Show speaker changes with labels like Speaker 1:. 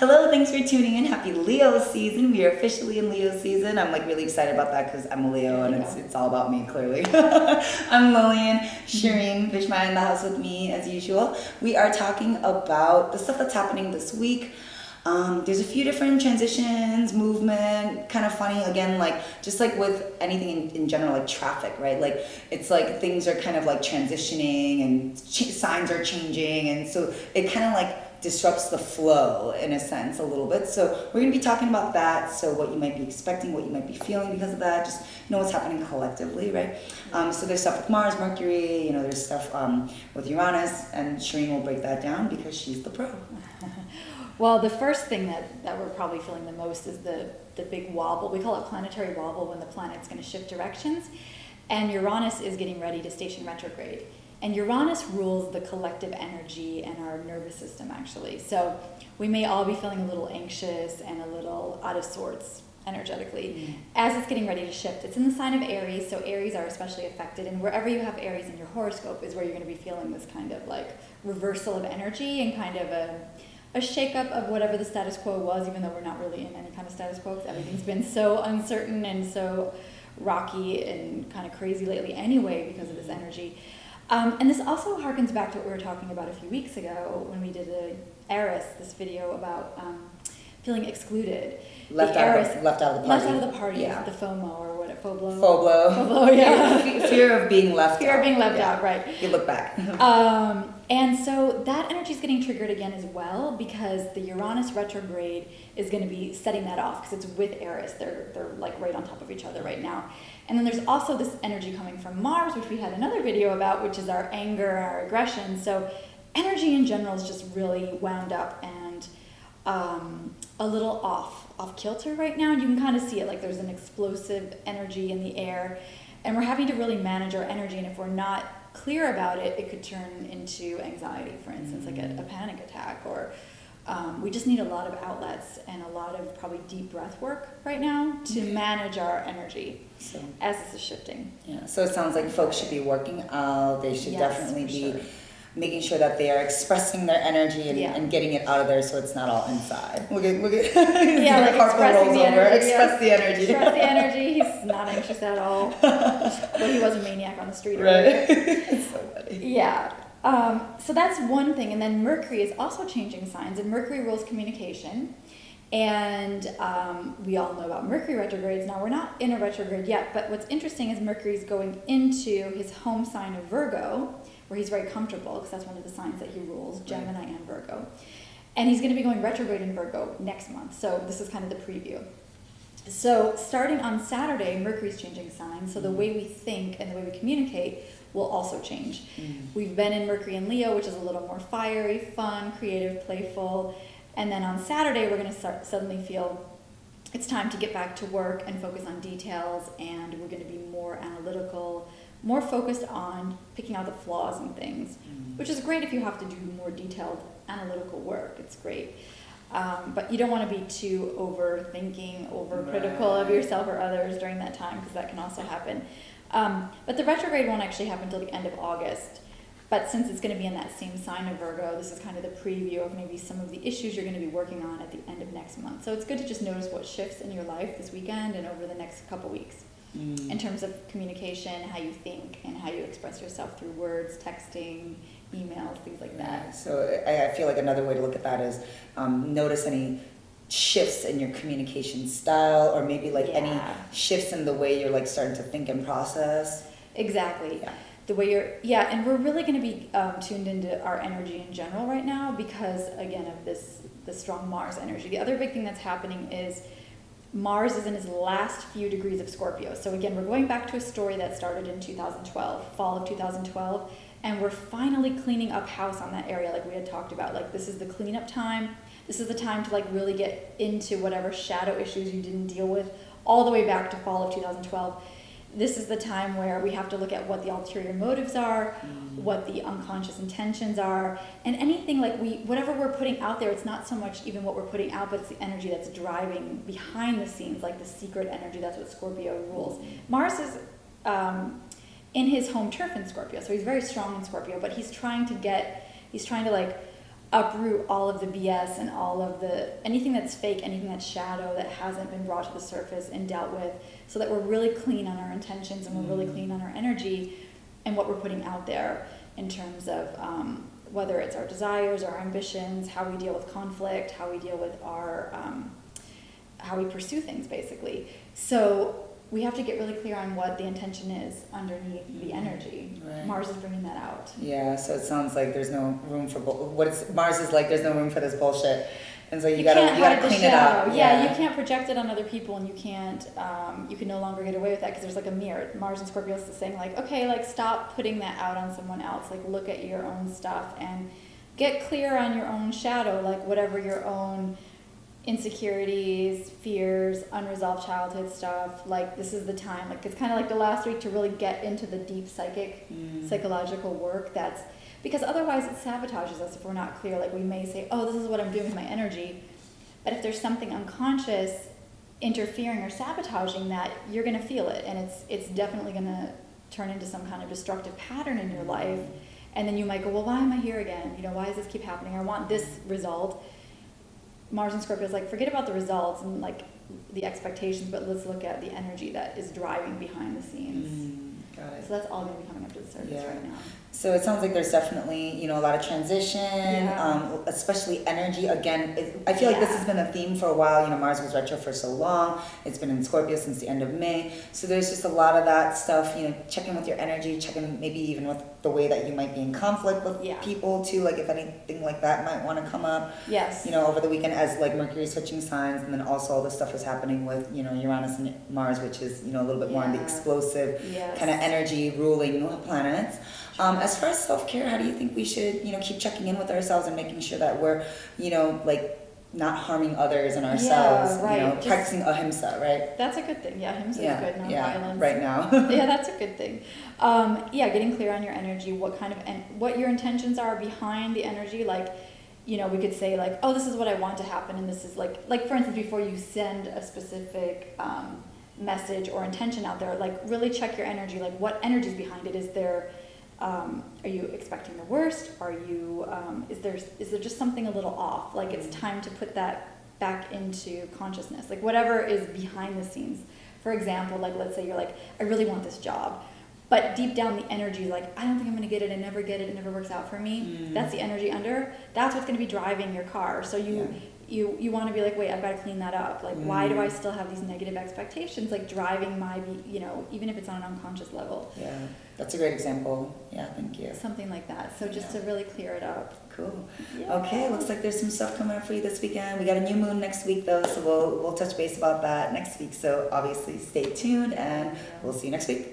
Speaker 1: Hello, thanks for tuning in. Happy Leo season. We are officially in Leo season. I'm like really excited about that because I'm a Leo and it's all about me, clearly. I'm Lillian, Sherene, Vishma in the house with me as usual. We are talking about the stuff that's happening this week. There's a few different transitions, movement, kind of funny, again, like, just like with anything in general, like traffic, right? Like, it's like things are kind of like transitioning and signs are changing, and so it kind of like disrupts the flow in a sense a little bit. So we're going to be talking about that, so what you might be expecting, what you might be feeling because of that, just know what's happening collectively, right? So there's stuff with Mars, Mercury, there's stuff with Uranus, and Sherene will break that down because she's the pro.
Speaker 2: Well, the first thing that we're probably feeling the most is the big wobble. We call it planetary wobble when the planet's going to shift directions. And Uranus is getting ready to station retrograde. And Uranus rules the collective energy and our nervous system, actually. So we may all be feeling a little anxious and a little out of sorts energetically as it's getting ready to shift. It's in the sign of Aries, so Aries are especially affected. And wherever you have Aries in your horoscope is where you're going to be feeling this kind of like reversal of energy and kind of a shakeup of whatever the status quo was, even though we're not really in any kind of status quo, because everything's been so uncertain and so rocky and kind of crazy lately anyway because of this energy. And this also harkens back to what we were talking about a few weeks ago when we did this video about feeling excluded.
Speaker 1: Left out of the party.
Speaker 2: Left out of the party,
Speaker 1: yeah.
Speaker 2: The FOMO or what? FOBLO?
Speaker 1: FOBLO,
Speaker 2: yeah.
Speaker 1: Fear of being left out.
Speaker 2: Fear of being left out, right.
Speaker 1: You look back.
Speaker 2: And so that energy is getting triggered again as well because the Uranus retrograde is going to be setting that off because it's with Aries. They're like right on top of each other right now. And then there's also this energy coming from Mars, which we had another video about, which is our anger, our aggression. So energy in general is just really wound up and a little off kilter right now. And you can kind of see it, like there's an explosive energy in the air. And we're having to really manage our energy. And if we're not clear about it, it could turn into anxiety, for instance, like a panic attack, or we just need a lot of outlets and a lot of probably deep breath work right now to manage our energy as this is shifting.
Speaker 1: Yeah, so it sounds like folks should be working out. They should definitely be making sure that they are expressing their energy and getting it out of there so it's not all inside. Look at
Speaker 2: like expressing the energy.
Speaker 1: Express the energy.
Speaker 2: Express the energy. He's not anxious at all. Well, he was a maniac on the street.
Speaker 1: Right. It's so funny.
Speaker 2: Yeah. So that's one thing. And then Mercury is also changing signs. And Mercury rules communication. And we all know about Mercury retrogrades. Now, we're not in a retrograde yet. But what's interesting is Mercury's going into his home sign of Virgo, where he's very comfortable, because that's one of the signs that he rules, Gemini and Virgo. And he's going to be going retrograde in Virgo next month. So this is kind of the preview. So starting on Saturday, Mercury's changing signs. So the way we think and the way we communicate will also change. We've been in Mercury and Leo, which is a little more fiery, fun, creative, playful. And then on Saturday, we're going to suddenly feel it's time to get back to work and focus on details. And we're going to be more analytical, more focused on picking out the flaws in things, which is great if you have to do more detailed analytical work. It's great. But you don't want to be too overthinking, overcritical of yourself or others during that time, because that can also happen. But the retrograde won't actually happen until the end of August. But since it's going to be in that same sign of Virgo, this is kind of the preview of maybe some of the issues you're going to be working on at the end of next month. So it's good to just notice what shifts in your life this weekend and over the next couple weeks. In terms of communication, how you think, and how you express yourself through words, texting, emails, things like that.
Speaker 1: So I feel like another way to look at that is notice any shifts in your communication style, or maybe like any shifts in the way you're like starting to think and process.
Speaker 2: Exactly.
Speaker 1: Yeah.
Speaker 2: The way and we're really going to be tuned into our energy in general right now because, again, of the strong Mars energy. The other big thing that's happening is Mars is in his last few degrees of Scorpio. So again, we're going back to a story that started in 2012, fall of 2012, and we're finally cleaning up house on that area like we had talked about. Like, this is the cleanup time. This is the time to like really get into whatever shadow issues you didn't deal with all the way back to fall of 2012. This is the time where we have to look at what the ulterior motives are, what the unconscious intentions are, and anything like whatever we're putting out there, it's not so much even what we're putting out, but it's the energy that's driving behind the scenes, like the secret energy. That's what Scorpio rules. Mars is in his home turf in Scorpio, so he's very strong in Scorpio, but he's trying to like uproot all of the BS and all of anything that's fake, anything that's shadow that hasn't been brought to the surface and dealt with, so that we're really clean on our intentions and we're really clean on our energy and what we're putting out there in terms of whether it's our desires, our ambitions, how we deal with conflict, how we deal with our how we pursue things, basically. So we have to get really clear on what the intention is underneath the energy.
Speaker 1: Right.
Speaker 2: Mars is bringing that out.
Speaker 1: Yeah, so it sounds like there's no room for Mars is like there's no room for this bullshit, and so you gotta clean it up.
Speaker 2: Yeah, you can't project it on other people, and you can't. You can no longer get away with that because there's like a mirror. Mars and Scorpio is saying like, okay, like stop putting that out on someone else. Like look at your own stuff and get clear on your own shadow. Like whatever your own insecurities, fears, unresolved childhood stuff, like this is the time, like it's kind of like the last week to really get into the deep psychological work. That's because otherwise it sabotages us if we're not clear. Like we may say, oh, this is what I'm doing with my energy, but if there's something unconscious interfering or sabotaging that, you're going to feel it, and it's definitely going to turn into some kind of destructive pattern in your life. And then you might go, well, why am I here again? You know, why does this keep happening? I want this result. Mars and Scorpio is like, forget about the results and like the expectations, but let's look at the energy that is driving behind the scenes.
Speaker 1: Got it.
Speaker 2: So that's all going to be coming up to the surface right now.
Speaker 1: So it sounds like there's definitely, a lot of transition, especially energy. Again, I feel like this has been a theme for a while. Mars was retro for so long. It's been in Scorpio since the end of May. So there's just a lot of that stuff, check in with your energy, check in maybe even with the way that you might be in conflict with people too, like if anything like that might want to come up.
Speaker 2: Yes.
Speaker 1: Over the weekend as like Mercury switching signs, and then also all the stuff is happening with, Uranus and Mars, which is, a little bit more on the explosive kind of energy ruling planets. As far as self-care, how do you think we should, keep checking in with ourselves and making sure that we're, like not harming others and ourselves, practicing ahimsa, right?
Speaker 2: That's a good thing. Yeah, ahimsa is good, not violence.
Speaker 1: Right now.
Speaker 2: Yeah, that's a good thing. Getting clear on your energy, what your intentions are behind the energy. Like, we could say like, oh, this is what I want to happen, and this is like for instance, before you send a specific message or intention out there, like really check your energy. Like, what energy is behind it? Is there are you expecting the worst? Are you is there just something a little off? Like it's time to put that back into consciousness. Like whatever is behind the scenes. For example, like let's say you're like, I really want this job, but deep down the energy is like, I don't think I'm going to get it. I never get it. It never works out for me. That's the energy under. That's what's going to be driving your car. So you want to be like, wait, I've got to clean that up. Like, why do I still have these negative expectations, like driving my, even if it's on an unconscious level.
Speaker 1: Yeah, that's a great example. Yeah, thank you.
Speaker 2: Something like that. So just to really clear it up.
Speaker 1: Cool.
Speaker 2: Yeah.
Speaker 1: Okay, looks like there's some stuff coming up for you this weekend. We got a new moon next week though, so we'll touch base about that next week. So obviously stay tuned, and we'll see you next week.